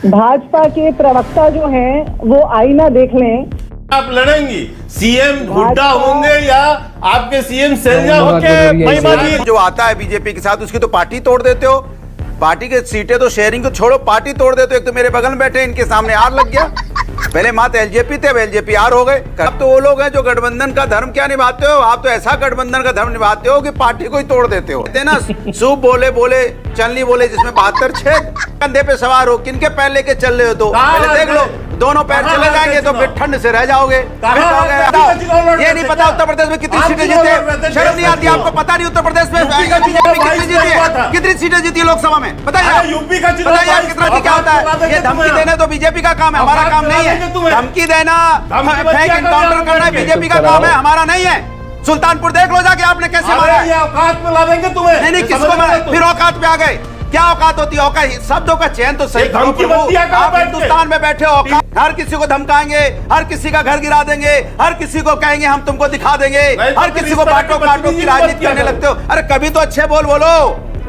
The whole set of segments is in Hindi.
भाजपा के प्रवक्ता जो हैं वो आईना देख लें। आप लड़ेंगी, सीएम हुड्डा होंगे या आपके सीएम सेंजा होंगे? जो आता है बीजेपी के साथ उसकी तो पार्टी तोड़ देते हो। पार्टी के सीटें तो शेयरिंग को छोड़ो, पार्टी तोड़ देते हो। एक तो मेरे बगल में बैठे, इनके सामने आर लग गया। पहले मात्र एलजेपी थे, अब एलजेपी आर हो गए। अब तो वो लोग हैं जो गठबंधन का धर्म क्या निभाते हो, आप तो ऐसा गठबंधन का धर्म निभाते हो कि पार्टी को ही तोड़ देते हो। ना सूप बोले बोले चलनी बोले जिसमें 72 छेद। कंधे पे सवार हो, किनके पैर लेके चल रहे हो? तो पहले देख लो, दोनों पैर चले जाएंगे तो फिर ठंड से रह जाओगे। ये नहीं पता उत्तर प्रदेश में कितनी सीटें जीते? शर्म नहीं आती आपको? पता नहीं उत्तर प्रदेश में कितनी सीटें जीती लोकसभा में? बताइए, यूपी का बताइए कितना क्या होता है? ये धमकी देना तो बीजेपी का काम है, हमारा काम नहीं है। धमकी देना, फेक एनकाउंटर करना बीजेपी का काम है, हमारा नहीं है। सुल्तानपुर देख लो जाके आपने कैसे मारा है। औकात में ला देंगे तुम्हें। नहीं किसको मारा? फिर औकात पे आ गए। क्या औकात होती है? औकात शब्दों का चयन तो सही करो प्रभु। आप हिंदुस्तान में बैठे हो, हर किसी को धमकाएंगे, हर किसी का घर गिरा देंगे, हर किसी को कहेंगे हम तुमको दिखा देंगे, हर किसी को बांटो काटो की राजनीति करने लगते हो। अरे कभी तो अच्छे बोलो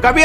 कभी।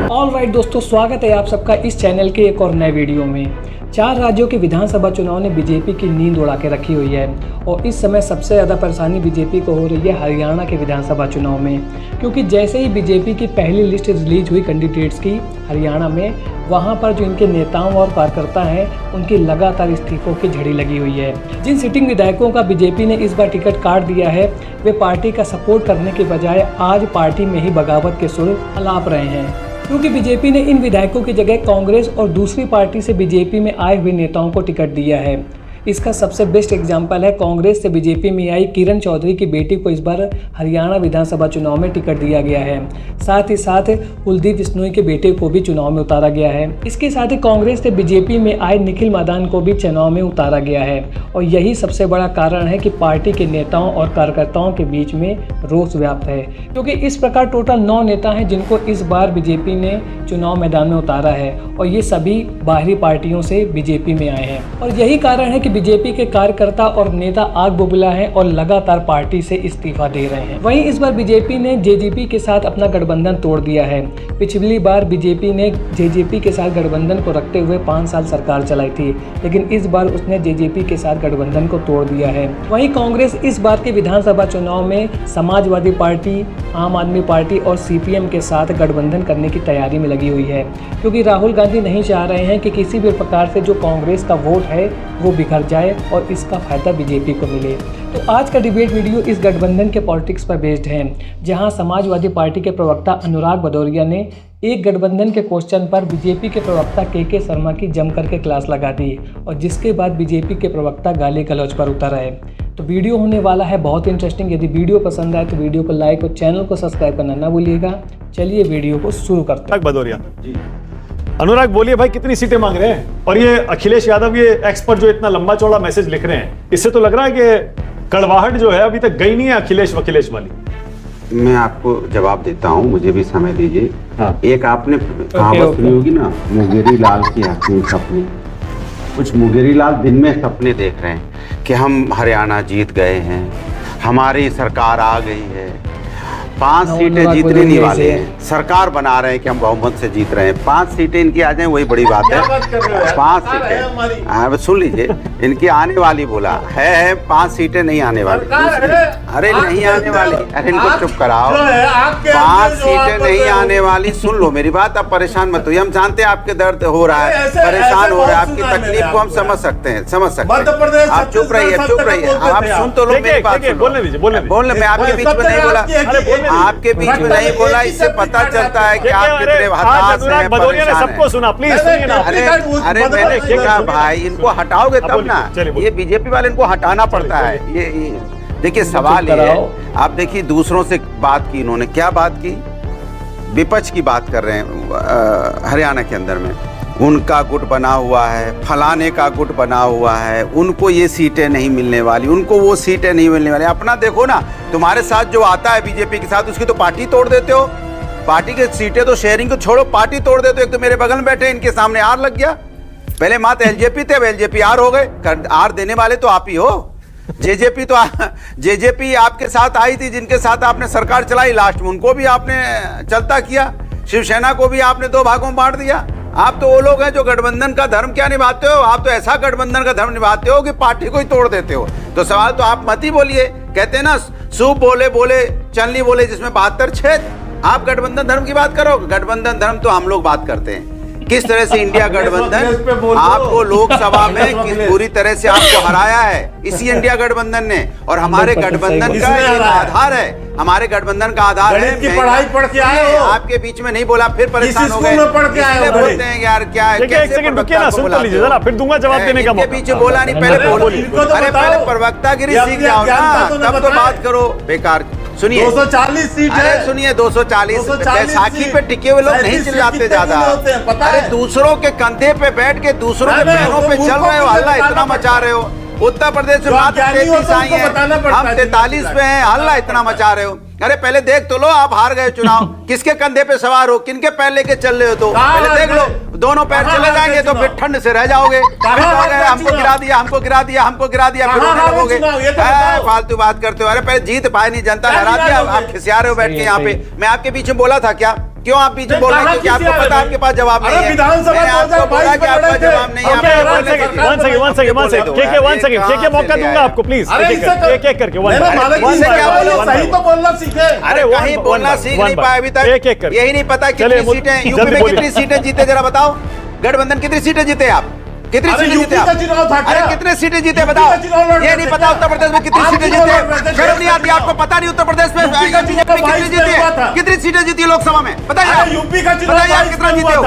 ऑल राइट दोस्तों, स्वागत है आप सबका इस चैनल के एक और नए वीडियो में। 4 राज्यों के विधानसभा चुनाव ने बीजेपी की नींद उड़ा के रखी हुई है और इस समय सबसे ज़्यादा परेशानी बीजेपी को हो रही है हरियाणा के विधानसभा चुनाव में, क्योंकि जैसे ही बीजेपी की पहली लिस्ट रिलीज हुई कैंडिडेट्स की हरियाणा में, वहां पर जो इनके नेताओं और कार्यकर्ता हैं उनकी लगातार इस्तीफों की झड़ी लगी हुई है। जिन सिटिंग विधायकों का बीजेपी ने इस बार टिकट काट दिया है, वे पार्टी का सपोर्ट करने के बजाय आज पार्टी में ही बगावत के सुर अलाप रहे हैं, क्योंकि बीजेपी ने इन विधायकों की जगह कांग्रेस और दूसरी पार्टी से बीजेपी में आए हुए नेताओं को टिकट दिया है। इसका सबसे बेस्ट एग्जांपल है कांग्रेस से बीजेपी में आई किरण चौधरी की बेटी को इस बार हरियाणा विधानसभा चुनाव में टिकट दिया गया है। साथ ही साथ कुलदीप बिश्नोई के बेटे को भी चुनाव में उतारा गया है। इसके साथ ही कांग्रेस से बीजेपी में आए निखिल मादान को भी चुनाव में उतारा गया है और यही सबसे बड़ा कारण है कि पार्टी के नेताओं और कार्यकर्ताओं के बीच में रोष व्याप्त है, क्योंकि इस प्रकार टोटल 9 नेता हैं जिनको इस बार बीजेपी ने चुनाव मैदान में उतारा है और ये सभी बाहरी पार्टियों से बीजेपी में आए हैं। और यही कारण है कि बीजेपी के कार्यकर्ता और नेता आग बुबला हैं और लगातार पार्टी से इस्तीफा दे रहे हैं। वहीं इस बार बीजेपी ने जेजेपी के साथ अपना गठबंधन तोड़ दिया है। पिछली बार बीजेपी ने जेजेपी के साथ गठबंधन को रखते हुए 5 साल सरकार चलाई थी, लेकिन इस बार उसने जेजेपी के साथ गठबंधन को तोड़ दिया है। वहीं कांग्रेस इस बार के विधानसभा चुनाव में समाजवादी पार्टी, आम आदमी पार्टी और सीपीएम के साथ गठबंधन करने की तैयारी में लगी हुई है, क्योंकि राहुल गांधी नहीं चाह रहे हैं कि किसी भी प्रकार से जो कांग्रेस का वोट है वो बिखर जाए और इसका फायदा बीजेपी को मिले। तो आज का डिबेट वीडियो इस गठबंधन के पॉलिटिक्स पर बेस्ड है, जहां समाजवादी पार्टी के प्रवक्ता अनुराग भदौरिया ने एक गठबंधन के क्वेश्चन पर बीजेपी के प्रवक्ता के शर्मा की जम करके क्लास लगा दी और जिसके बाद बीजेपी के प्रवक्ता गाली गलौज पर उतर आए। तो वीडियो होने वाला है बहुत इंटरेस्टिंग। यदि वीडियो पसंद आए तो वीडियो को लाइक और चैनल को सब्सक्राइब करना ना भूलिएगा। चलिए वीडियो को शुरू करते हैं। भदौरिया जी, अनुराग बोलिए भाई, कितनी सीटें मांग रहे हैं? और ये अखिलेश यादव, ये एक्सपर्ट जो इतना लंबा चौड़ा मैसेज लिख रहे हैं, इससे तो लग रहा है कि कड़वाहट जो है अभी तक गई नहीं है अखिलेश वाली। मैं आपको जवाब देता हूँ, मुझे भी समय दीजिए। हाँ। एक आपने कहावत सुनी होगी ना, मुंगेरी लाल की हसीन सपने। कुछ मुंगेरी लाल दिन में सपने देख रहे हैं कि हम हरियाणा जीत गए हैं, हमारी सरकार आ गई है, 5 सीटें जीतने नहीं वाले हैं, सरकार बना रहे हैं कि हम बहुमत से जीत रहे हैं, 5 सीटें इनकी आ जाए वही बड़ी बात है। 5 सीटें, हाँ सुन लीजिए, इनकी आने वाली बोला है 5 सीटें नहीं आने वाली। अरे नहीं आने वाली, अरे इनको चुप कराओ। 5 सीटें नहीं आने वाली, सुन लो मेरी बात। आप परेशान मत होइए, हम जानते हैं आपके दर्द हो रहा है, परेशान हो रहा है, आपकी तकलीफ को हम समझ सकते हैं। आप चुप रहिए, चुप रहिए, आप सुन तो लो मेरी बात। बोलने मैं आपके बीच में नहीं बोला, आपके बीच में नहीं बोला, इससे पता चलता है कि आप कितने हताश हैं, परेशान हैं। सबको सुना प्लीज सुनिए ना। अरे मैंने कहा भाई, इनको हटाओगे तब ना, ये बीजेपी वाले इनको हटाना पड़ता है। ये देखिए सवाल ये है, आप देखिए दूसरों से बात की इन्होंने, क्या बात की? विपक्ष की बात कर रहे हैं हरियाणा के अंदर में, उनका गुट बना हुआ है, फलाने का गुट बना हुआ है, उनको ये सीटें नहीं मिलने वाली, उनको वो सीटें नहीं मिलने वाली। अपना देखो ना, तुम्हारे साथ जो आता है बीजेपी के साथ उसकी तो पार्टी तोड़ देते हो। पार्टी की सीटें तो शेयरिंग को छोड़ो, पार्टी तोड़ देते हो। एक तो मेरे बगल में बैठे, इनके सामने आर लग गया। पहले मात्र एलजेपी थे, अब एलजेपी आर हो गए। आर देने वाले तो आप ही हो। जेजेपी आपके साथ आई थी, जिनके साथ आपने सरकार चलाई, लास्ट में उनको भी आपने चलता किया। शिवसेना को भी आपने 2 भागों में बांट दिया। आप तो वो लोग हैं जो गठबंधन का धर्म क्या निभाते हो, आप तो ऐसा गठबंधन का धर्म निभाते हो कि पार्टी को ही तोड़ देते हो। तो सवाल तो आप मत ही बोलिए, कहते हैं ना सूप बोले बोले चलनी बोले जिसमें 72 छेद। आप गठबंधन धर्म की बात करो, गठबंधन धर्म तो हम लोग बात करते हैं। किस तरह से इंडिया गठबंधन आपको लोकसभा में किस बुरी तरह से आपको हराया है इसी इंडिया गठबंधन ने। और हमारे गठबंधन का एक आधार है, हमारे गठबंधन का आधार है की पढ़ाई पढ़ के आए हो, आपके बीच में नहीं बोला फिर परेशान हो गए, बोलते हैं यार क्या है, एक सेकंड रुकिए ना, सुन तो लीजिए जरा, फिर दूंगा जवाब देने का मौका। पीछे बोला नहीं, पहले बोलो। अरे पहले प्रवक्तागिरी सीख जाओ ना, तब तो बात करो। बेकार सुनिए 240 सीट है, सुनिए 240 बैसाखी पे टिके हुए लोग नहीं चिल्लाते ज्यादा। अरे दूसरों के कंधे पे बैठ के दूसरों के पैरों पे चल रहे हो, हल्ला इतना मचा रहे हो। उत्तर प्रदेश में मात्र 33 आई है, हम 43 पे हैं, हल्ला इतना मचा रहे हो। अरे पहले देख तो लो, आप हार गए चुनाव, किसके कंधे पे सवार हो, किनके पैर लेके चल रहे हो, तो पहले देख लो। दोनों पैर चले जाएंगे तो फिर ठंड से रह जाओगे, फिर कहोगे हमको गिरा दिया, हमको गिरा दिया, हमको गिरा दिया, फिर उठने लगोगे। फालतू बात करते हो। अरे पहले जीत पाए नहीं, जनता ने हरा दिया, आप खिसिया रहे हो बैठ के यहाँ पे। मैं आपके पीछे बोला था क्या? क्यों आप पीछे बोल रहे हैं? क्योंकि आपको पता आपके पास जवाब नहीं है। मैंने आपको बोला कि आपका जवाब नहीं है। मौका दूंगा आपको, प्लीज एक एक करके सही तो बोलना सीखे। अरे कहीं बोलना सीख नहीं पाए अभी तक, एक एक करके। यही नहीं पता कितनी सीटें यूपी में, कितनी सीटें जीते जरा बताओ। गठबंधन कितनी सीटें जीते आप, कितनी सीटें जीते आप? अरे कितने सीटें जीते बताओ, ये नहीं पता उत्तर प्रदेश में कितनी सीटें जीते? शर्म नहीं आती आपको? पता नहीं उत्तर प्रदेश में कितनी जीती है, कितनी सीटें जीती लोकसभा में? बताइए यूपी का बताइए आप कितना जीते हो?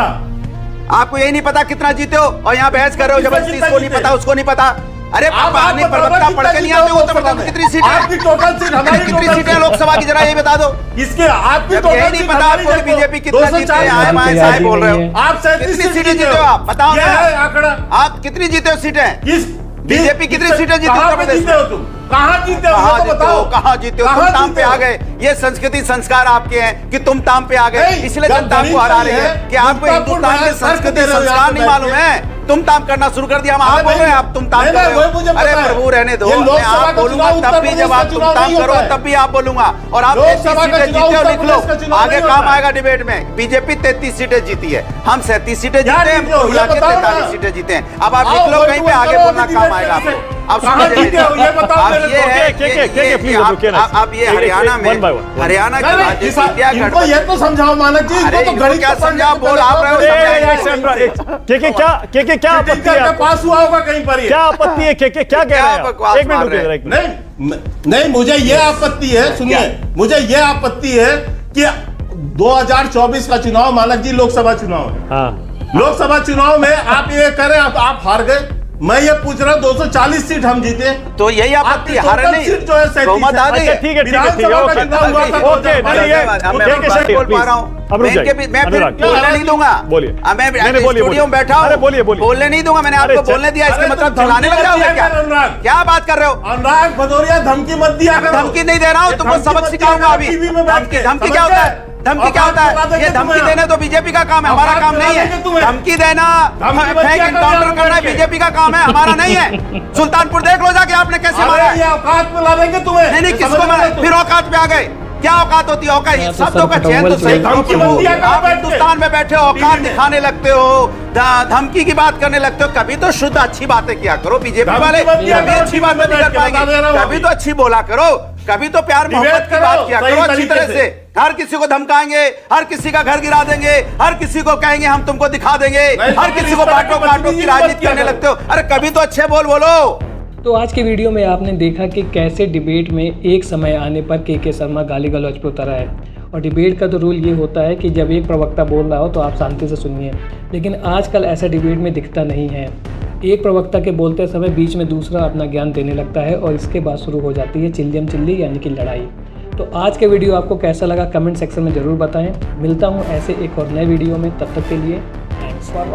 आपको यही नहीं पता कितना जीते हो और यहाँ बहस कर रहे हो जबरदस्ती, इसको नहीं पता उसको नहीं पता। अरे प्रवक्ता पढ़ के नहीं आते उत्तर प्रदेश में कितनी सीटें? आपकी टोटल सीट हमारी कितनी सीटें लोकसभा की जरा ये बता दो। इसके आपकी टोटल यही नहीं पता आपको बीजेपी कितना जीते हैं? साहब बोल रहे हो आप, कितनी सीटें जीते हो आप बताओ ना, आंकड़ा आप कितनी जीते हो सीटें? बीजेपी कितनी सीटें जीती उत्तर प्रदेश में? कहाँ जीते हो? कहाँ जीते हो? तुम ताम पे आ गए। ये संस्कृति संस्कार आपके हैं कि तुम ताम पे आ गए, इसलिए जनता को हरा रहे हैं कि आपको हिंदुस्तान के संस्कृति संस्कार नहीं मालूम है। तुम ताम करना शुरू कर दिया, हम आप बोल रहे हैं आप तुम ताम कर रहे हो। अरे प्रभु रहने दो, मैं आप बोलूंगा तब भी, जब आप तुम ताम करो तब भी आप बोलूंगा। और आप 33 सीटें जीते हो, लिख लो, आगे काम आएगा डिबेट में। बीजेपी 33 सीटें जीती है, हम 37 सीटें जीते हैं, 43 सीटें जीते हैं। अब आप लिख लो कहीं पे, आगे बोलना काम आएगा आपको। अब सुनिए, अब ये हरियाणा में, हरियाणा की बात है, ये तो समझाओ मानक जी, इनको तो गणित क्या समझाओ, बोल आप रहे हो क्या आपत्ति है? पास हुआ होगा कहीं पर, क्या आपत्ति है? क्या कह रहे हैं? एक मिनट रुकिए। नहीं मुझे ये आपत्ति है, सुनिए, मुझे ये आपत्ति है कि 2024 का चुनाव मानक जी लोकसभा चुनाव है। लोकसभा चुनाव में आप ये करें, आप हार गए। मैं ये पूछ रहा हूँ 240 सीट हम जीते, तो यही आपत्ति हार नहीं, सीट जो है बहुमत आ गई। ठीक है बोल नहीं दूंगा, बोलिए, स्टूडियो में बैठा हूँ, बोलने नहीं दूंगा। मैंने आपको बोलने दिया, इसके मतलब चिल्लाने लग जाओगे क्या? क्या बात कर रहे हो? अनुराग भदौरिया धमकी मत दिया करो। धमकी नहीं दे रहा हूँ, तुमको सबक सिखाऊंगा अभी। धमकी क्या होता है? धमकी क्या होता है? ये धमकी देना तो बीजेपी का काम है, हमारा काम नहीं है। धमकी देना, फेक एनकाउंटर करना बीजेपी का काम है, हमारा नहीं है। सुल्तानपुर देख लो जाके आपने कैसे मारा है। औकात में ला देंगे तुम्हें। नहीं, किसको मारा? फिर औकात पे आ गए। क्या औकात होती है? औकात शब्दों का चयन तो सही करो। आप हिंदुस्तान में बैठे औकात दिखाने लगते हो, धमकी की बात करने लगते हो। कभी तो शुद्ध अच्छी बातें किया करो। बीजेपी वाले कभी अच्छी बातें नहीं कर पाएंगे, कभी तो अच्छी बोला करो, कभी तो प्यार मोहब्बत की बात किया करो अच्छी तरह से। हर किसी को धमकाएंगे, हर किसी का घर गिरा देंगे, हर किसी को कहेंगे हम तुमको दिखा देंगे, हर किसी को बांटो काटो की राजनीति करने लगते हो। अरे कभी तो अच्छे बोलो। तो आज के वीडियो में आपने देखा कि कैसे डिबेट में एक समय आने पर के शर्मा गाली गलौज पर उतरा है। और डिबेट का तो रूल ये होता है कि जब एक प्रवक्ता बोल रहा हो तो आप शांति से सुनिए, लेकिन आजकल ऐसा डिबेट में दिखता नहीं है। एक प्रवक्ता के बोलते समय बीच में दूसरा अपना ज्ञान देने लगता है और इसके बाद शुरू हो जाती है चिल्लियम चिल्ली यानी कि लड़ाई। तो आज के वीडियो आपको कैसा लगा कमेंट सेक्शन में ज़रूर बताएं। मिलता हूं ऐसे एक और नए वीडियो में, तब तक के लिए थैंक्स फॉर वॉचिंग।